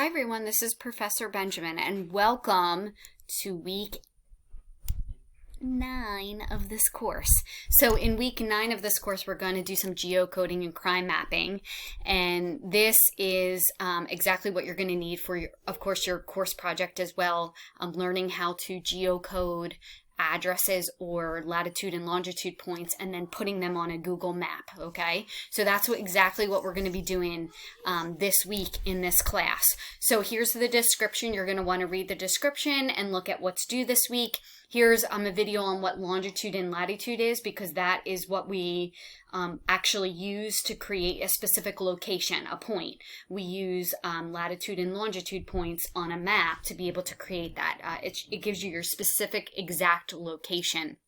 everyone, this is Professor Benjamin and welcome to week 9 of this course. So in week 9 of this course we're going to do some geocoding and crime mapping, and this is exactly what you're going to need for your, of course, your course project as well, learning how to geocode addresses or latitude and longitude points and then putting them on a Google map. Okay, so that's exactly what we're going to be doing this week in this class. So here's the description. You're going to want to read the description and look at what's due this week. Here's a video on what longitude and latitude is, because that is what we actually use to create a specific location, a point. We use latitude and longitude points on a map to be able to create that. It gives you your specific exact location.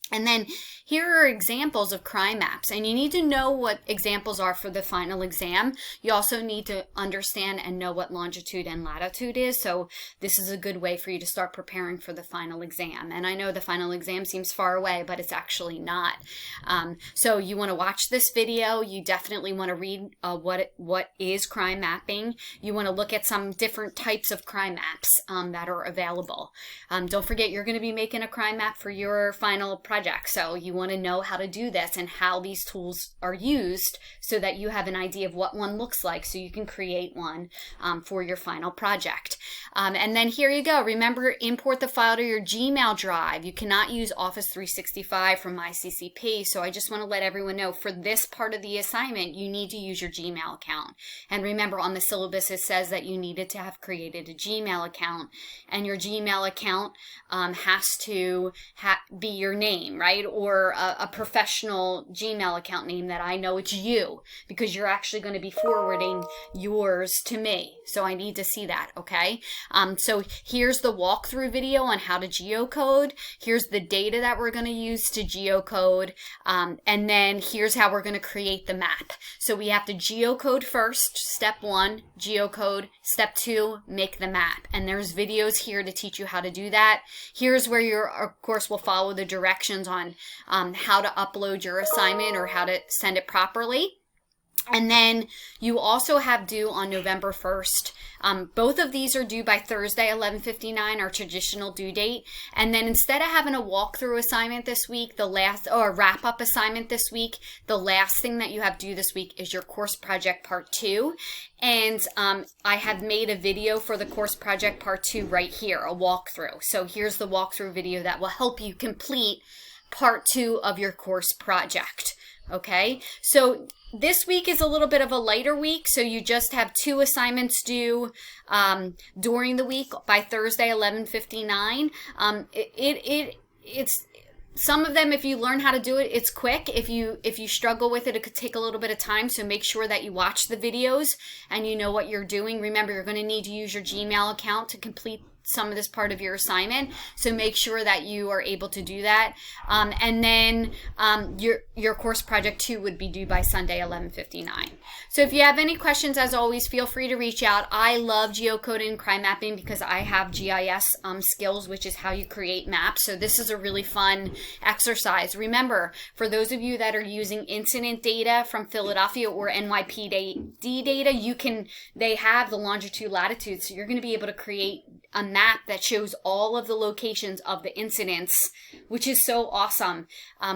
And then here are examples of crime maps, and you need to know what examples are for the final exam. You also need to understand and know what longitude and latitude is, so this is a good way for you to start preparing for the final exam. And I know the final exam seems far away, but it's actually not. So you want to watch this video. You definitely want to read what is crime mapping. You want to look at some different types of crime maps that are available. Don't forget, you're going to be making a crime map for your final project. So you want to know how to do this and how these tools are used so that you have an idea of what one looks like, so you can create one for your final project. And then here you go. Remember, import the file to your Gmail drive. You cannot use Office 365 from MyCCP, so I just want to let everyone know for this part of the assignment, you need to use your Gmail account. And remember, on the syllabus it says that you needed to have created a Gmail account, and your Gmail account has to be your name, right? Or a professional Gmail account name that I know it's you, because you're actually going to be forwarding yours to me. So I need to see that, okay? So here's the walkthrough video on how to geocode. Here's the data that we're going to use to geocode. And then here's how we're going to create the map. So we have to geocode first, step 1, geocode. Step 2, make the map. And there's videos here to teach you how to do that. Here's where you, of course, will follow the directions on how to upload your assignment or how to send it properly. And then you also have due on November 1st. Both of these are due by Thursday, 11:59, our traditional due date. And then instead of having a walkthrough assignment this week, or a wrap-up assignment this week, the last thing that you have due this week is your course project part 2. And I have made a video for the course project part 2 right here, a walkthrough. So here's the walkthrough video that will help you complete part 2 of your course project. Okay, so this week is a little bit of a lighter week, so you just have 2 assignments due during the week by Thursday, 11:59. It's some of them, if you learn how to do it, it's quick. If you struggle with it, it could take a little bit of time. So make sure that you watch the videos and you know what you're doing. Remember, you're going to need to use your Gmail account to complete some of this part of your assignment, so make sure that you are able to do that. And then your course project 2 would be due by Sunday, 11:59. So if you have any questions, as always, feel free to reach out. I love geocoding and crime mapping because I have GIS skills, which is how you create maps. So this is a really fun exercise. Remember, for those of you that are using incident data from Philadelphia or NYPD data, they have the longitude, latitude, so you're going to be able to create a map that shows all of the locations of the incidents, which is so awesome.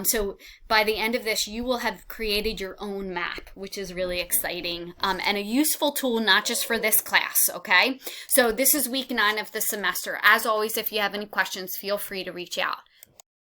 So by the end of this, you will have created your own map, which is really exciting, and a useful tool, not just for this class, okay? So this is week 9 of the semester. As always, if you have any questions, feel free to reach out.